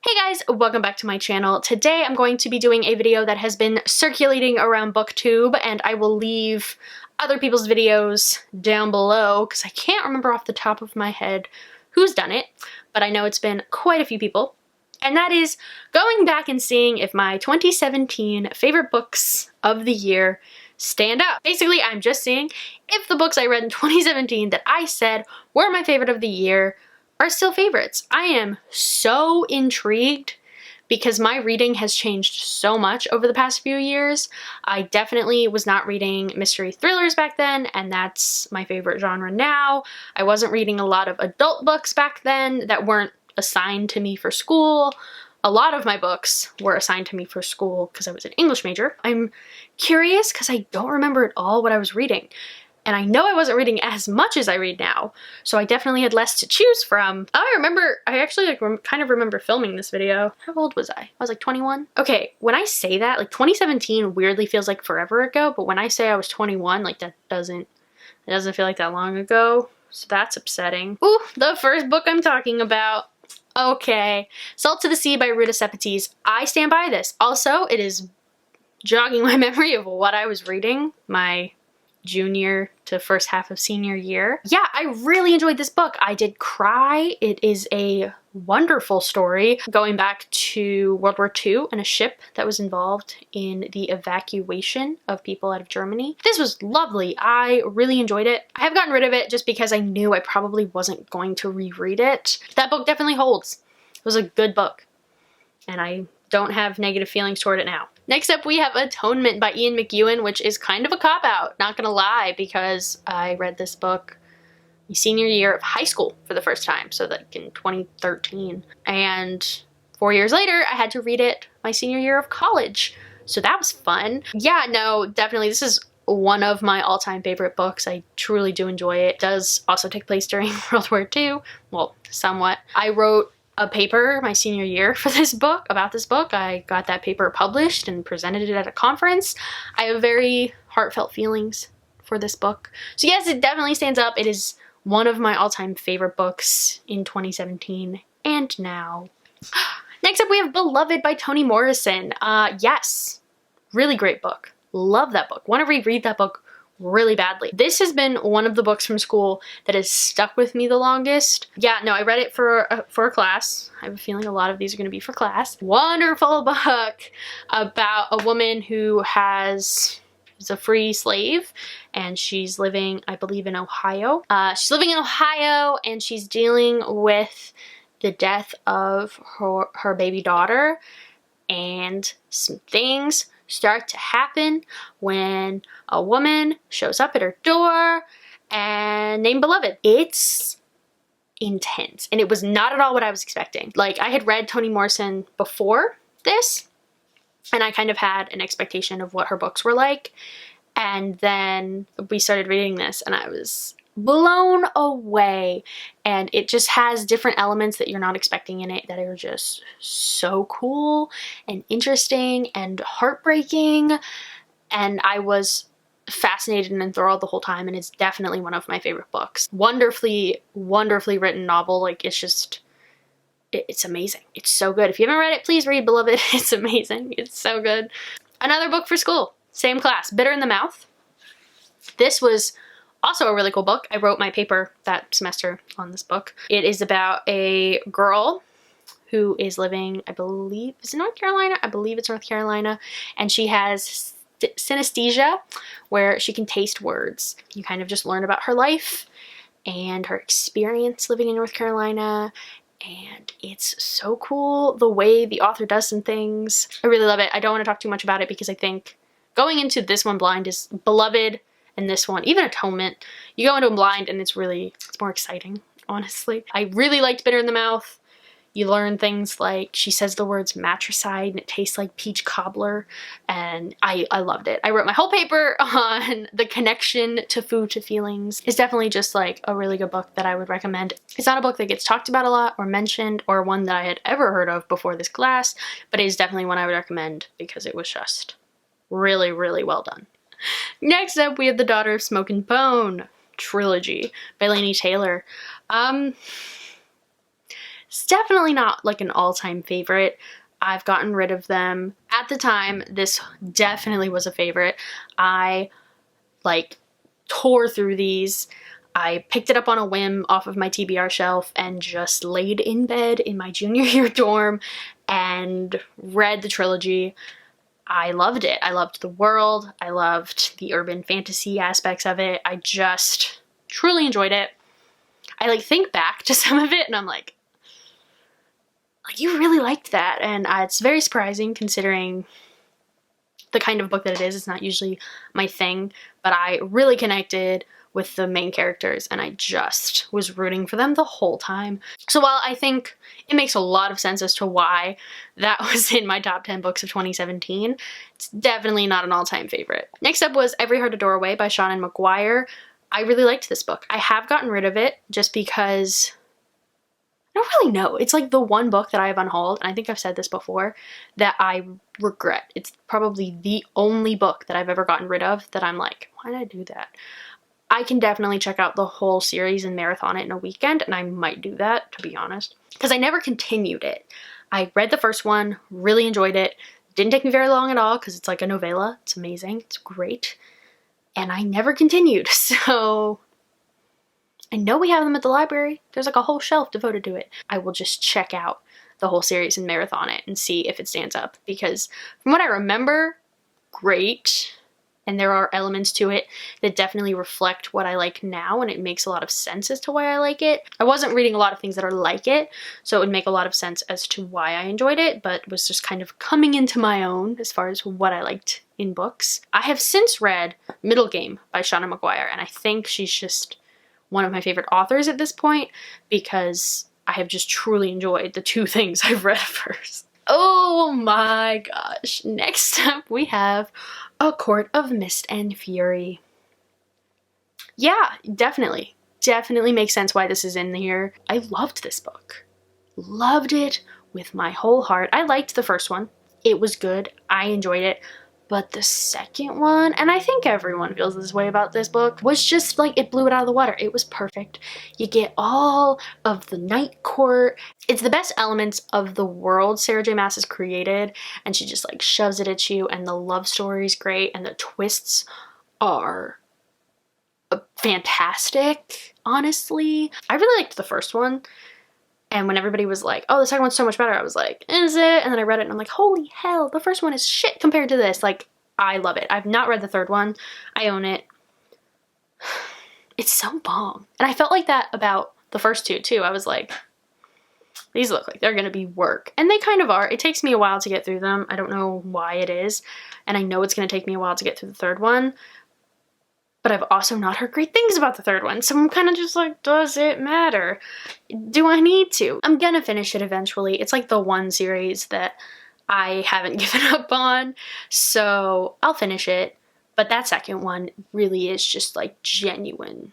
Hey guys, welcome back to my channel. Today I'm going to be doing a video that has been circulating around BookTube, and I will leave other people's videos down below because I can't remember off the top of my head who's done it, but I know it's been quite a few people. And that is going back and seeing if my 2017 favorite books of the year stand up. Basically, I'm just seeing if the books I read in 2017 that I said were my favorite of the year are still favorites. I am so intrigued because my reading has changed so much over the past few years. I definitely was not reading mystery thrillers back then, and that's my favorite genre now. I wasn't reading a lot of adult books back then that weren't assigned to me for school. A lot of my books were assigned to me for school because I was an English major. I'm curious because I don't remember at all what I was reading. And I know I wasn't reading as much as I read now, so I definitely had less to choose from. I actually kind of remember filming this video. How old was I? I was like 21. Okay, when I say that, like 2017 weirdly feels like forever ago, but when I say I was 21, like it doesn't feel like that long ago, so that's upsetting. Ooh, the first book I'm talking about. Okay, Salt to the Sea by Ruta Sepetys. I stand by this. Also, it is jogging my memory of what I was reading my junior to first half of senior year. Yeah, I really enjoyed this book. I did cry. It is a wonderful story going back to World War II and a ship that was involved in the evacuation of people out of Germany. This was lovely. I really enjoyed it. I have gotten rid of it just because I knew I probably wasn't going to reread it. That book definitely holds. It was a good book, and I don't have negative feelings toward it now. Next up, we have Atonement by Ian McEwan, which is kind of a cop-out, not gonna lie, because I read this book my senior year of high school for the first time, so like in 2013. And 4 years later, I had to read it my senior year of college, so that was fun. Yeah, no, definitely, this is one of my all-time favorite books. I truly do enjoy it. It does also take place during World War II, well, somewhat. I wrote a paper my senior year for this book, about this book. I got that paper published and presented it at a conference. I have very heartfelt feelings for this book. So yes, it definitely stands up. It is one of my all-time favorite books in 2017 and now. Next up, we have Beloved by Toni Morrison. Yes, really great book. Love that book. Want to reread that book really badly. This has been one of the books from school that has stuck with me the longest. Yeah, no, I read it for a class. I have a feeling a lot of these are going to be for class. Wonderful book about a woman who is a free slave, and she's living, I believe, in Ohio. She's living in Ohio, and she's dealing with the death of her baby daughter, and some things start to happen when a woman shows up at her door and named Beloved. It's intense, and it was not at all what I was expecting. Like, I had read Toni Morrison before this, and I kind of had an expectation of what her books were like, and then we started reading this, and I was blown away. And it just has different elements that you're not expecting in it that are just so cool and interesting and heartbreaking, and I was fascinated and enthralled the whole time, and it's definitely one of my favorite books. Wonderfully written novel. Like, it's amazing. It's so good. If you haven't read it, please read Beloved. It's amazing. It's so good. Another book for school, same class, Bitter in the Mouth. This was also a really cool book. I wrote my paper that semester on this book. It is about a girl who is living, I believe, is it North Carolina? I believe it's North Carolina. And she has synesthesia, where she can taste words. You kind of just learn about her life and her experience living in North Carolina. And it's so cool the way the author does some things. I really love it. I don't want to talk too much about it because I think going into this one blind is Beloved, and this one, even Atonement, you go into them blind and it's more exciting, honestly. I really liked Bitter in the Mouth. You learn things like she says the words matricide and it tastes like peach cobbler, and I loved it. I wrote my whole paper on the connection to food to feelings. It's definitely just like a really good book that I would recommend. It's not a book that gets talked about a lot or mentioned or one that I had ever heard of before this class, but it is definitely one I would recommend because it was just really, really well done. Next up, we have The Daughter of Smoke and Bone trilogy by Laini Taylor. It's definitely not like an all-time favorite. I've gotten rid of them. At the time, this definitely was a favorite. I like tore through these. I picked it up on a whim off of my TBR shelf and just laid in bed in my junior year dorm and read the trilogy. I loved it. I loved the world. I loved the urban fantasy aspects of it. I just truly enjoyed it. I like think back to some of it and I'm like you really liked that. And it's very surprising considering the kind of book that it is. It's not usually my thing, but I really connected with the main characters and I just was rooting for them the whole time. So while I think it makes a lot of sense as to why that was in my top 10 books of 2017, it's definitely not an all-time favorite. Next up was Every Heart a Doorway by Seanan McGuire. I really liked this book. I have gotten rid of it just because I don't really know. It's like the one book that I have on hold, and I think I've said this before, that I regret. It's probably the only book that I've ever gotten rid of that I'm like, why did I do that? I can definitely check out the whole series and marathon it in a weekend, and I might do that, to be honest, because I never continued it. I read the first one, really enjoyed it. Didn't take me very long at all because it's like a novella. It's amazing. It's great. And I never continued, so I know we have them at the library. There's like a whole shelf devoted to it. I will just check out the whole series and marathon it and see if it stands up, because from what I remember, great. And there are elements to it that definitely reflect what I like now, and it makes a lot of sense as to why I like it. I wasn't reading a lot of things that are like it, so it would make a lot of sense as to why I enjoyed it, but was just kind of coming into my own as far as what I liked in books. I have since read Middle Game by Seanan McGuire, and I think she's just one of my favorite authors at this point because I have just truly enjoyed the two things I've read of hers. Oh my gosh. Next up we have A Court of Mist and Fury. Yeah, definitely. Definitely makes sense why this is in here. I loved this book. Loved it with my whole heart. I liked the first one. It was good. I enjoyed it. But the second one, and I think everyone feels this way about this book, was just like, it blew it out of the water. It was perfect. You get all of the night court. It's the best elements of the world Sarah J. Maas has created, and she just like shoves it at you, and the love story is great, and the twists are fantastic, honestly. I really liked the first one. And when everybody was like, oh, the second one's so much better, I was like, is it? And then I read it and I'm like, holy hell, the first one is shit compared to this. Like, I love it. I've not read the third one. I own it. It's so bomb. And I felt like that about the first two too. I was like, these look like they're gonna be work. And they kind of are. It takes me a while to get through them. I don't know why it is. And I know it's gonna take me a while to get through the third one. But I've also not heard great things about the third one, so I'm kind of just like, does it matter? Do I need to? I'm gonna finish it eventually. It's like the one series that I haven't given up on, so I'll finish it. But that second one really is just like genuine.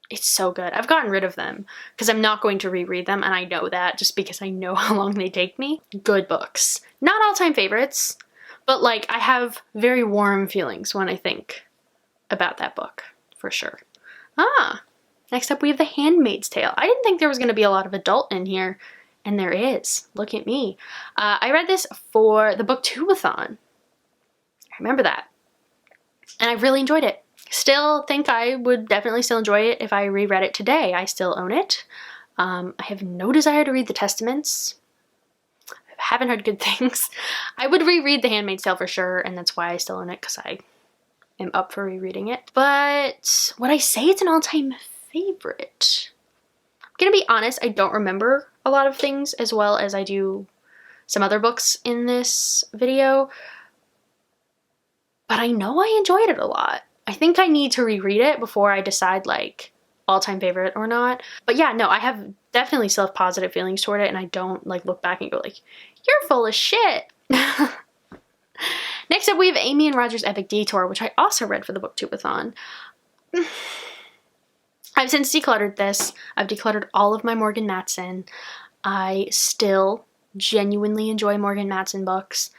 It's so good. I've gotten rid of them because I'm not going to reread them, and I know that just because I know how long they take me. Good books. Not all-time favorites, but like I have very warm feelings when I think about that book, for sure. Next up we have The Handmaid's Tale. I didn't think there was going to be a lot of adult in here, and there is. Look at me. I read this for the Booktubeathon. I remember that. And I really enjoyed it. Still think I would definitely still enjoy it if I reread it today. I still own it. I have no desire to read the Testaments. I haven't heard good things. I would reread The Handmaid's Tale for sure, and that's why I still own it, because I am up for rereading it. But would I say it's an all-time favorite? I'm gonna be honest, I don't remember a lot of things as well as I do some other books in this video, but I know I enjoyed it a lot. I think I need to reread it before I decide like all-time favorite or not. But yeah, no, I have definitely still have positive feelings toward it, and I don't like look back and go like, you're full of shit. Next up we have Amy and Roger's Epic Detour, which I also read for the Booktubeathon. I've since decluttered this. I've decluttered all of my Morgan Matson. I still genuinely enjoy Morgan Matson books.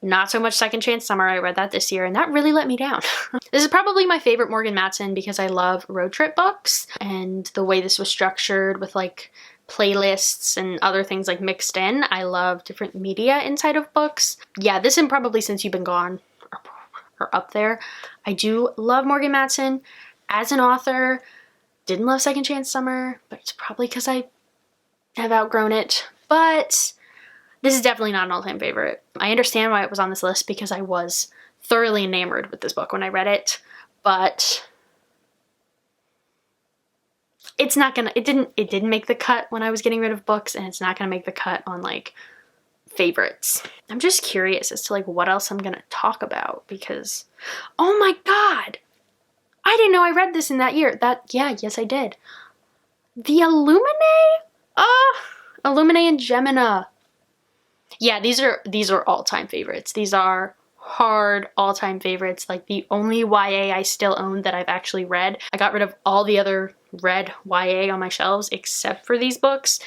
Not so much Second Chance Summer. I read that this year, and that really let me down. This is probably my favorite Morgan Matson because I love road trip books, and the way this was structured with like playlists and other things like mixed in. I love different media inside of books. Yeah, this and Probably Since You've Been Gone are up there. I do love Morgan Matson as an author. Didn't love Second Chance Summer, but it's probably because I have outgrown it. But this is definitely not an all-time favorite. I understand why it was on this list because I was thoroughly enamored with this book when I read it, but it's not gonna, it didn't make the cut when I was getting rid of books, and it's not gonna make the cut on like favorites. I'm just curious as to like what else I'm gonna talk about because, oh my God, I didn't know I read this in that year. Yes I did. The Illuminae? Illuminae and Gemina. Yeah, these are all-time favorites. These are hard all-time favorites. Like the only YA I still own that I've actually read. I got rid of all the other read YA on my shelves except for these books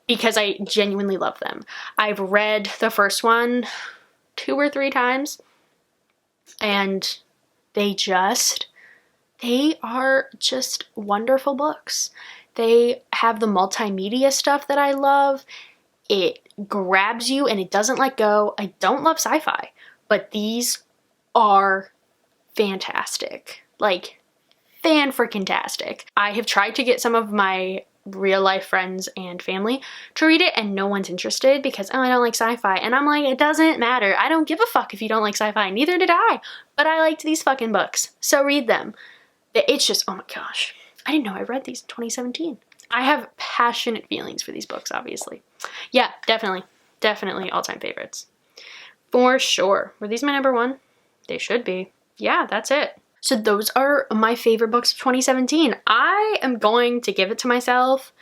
because I genuinely love them. I've read the first one 2 or 3 times and they are just wonderful books. They have the multimedia stuff that I love. It grabs you and it doesn't let go. I don't love sci-fi, but these are fantastic. Like, fan-freaking-tastic. I have tried to get some of my real-life friends and family to read it and no one's interested because, oh, I don't like sci-fi. And I'm like, it doesn't matter. I don't give a fuck if you don't like sci-fi. Neither did I. But I liked these fucking books. So read them. It's just, oh my gosh. I didn't know I read these in 2017. I have passionate feelings for these books, obviously. Yeah, definitely all-time favorites. For sure. Were these my number 1? They should be. Yeah, that's it. So those are my favorite books of 2017. I am going to give it to myself.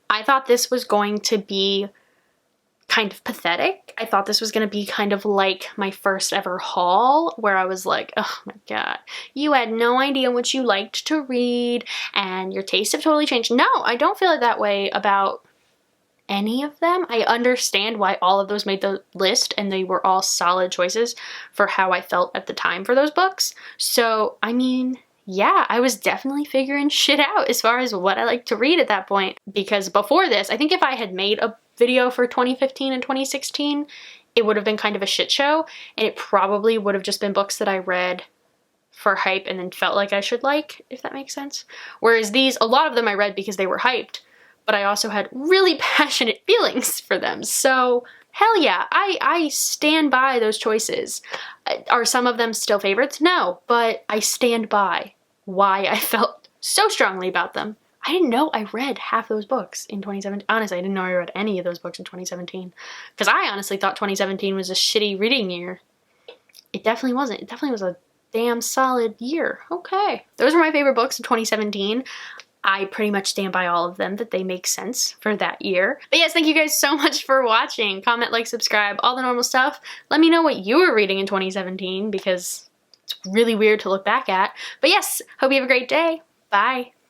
I thought this was going to be kind of pathetic. I thought this was going to be kind of like my first ever haul where I was like, oh my God, you had no idea what you liked to read and your tastes have totally changed. No, I don't feel that way about any of them. I understand why all of those made the list and they were all solid choices for how I felt at the time for those books. So, I mean, yeah, I was definitely figuring shit out as far as what I like to read at that point. Because before this, I think if I had made a video for 2015 and 2016, it would have been kind of a shit show. And it probably would have just been books that I read for hype and then felt like I should like, if that makes sense. Whereas these, a lot of them I read because they were hyped, but I also had really passionate feelings for them. So hell yeah, I stand by those choices. Are some of them still favorites? No, but I stand by why I felt so strongly about them. I didn't know I read half those books in 2017. Honestly, I didn't know I read any of those books in 2017. Because I honestly thought 2017 was a shitty reading year. It definitely wasn't. It definitely was a damn solid year. Okay. Those were my favorite books of 2017. I pretty much stand by all of them, that they make sense for that year. But yes, thank you guys so much for watching. Comment, like, subscribe, all the normal stuff. Let me know what you were reading in 2017 because it's really weird to look back at. But yes, hope you have a great day. Bye.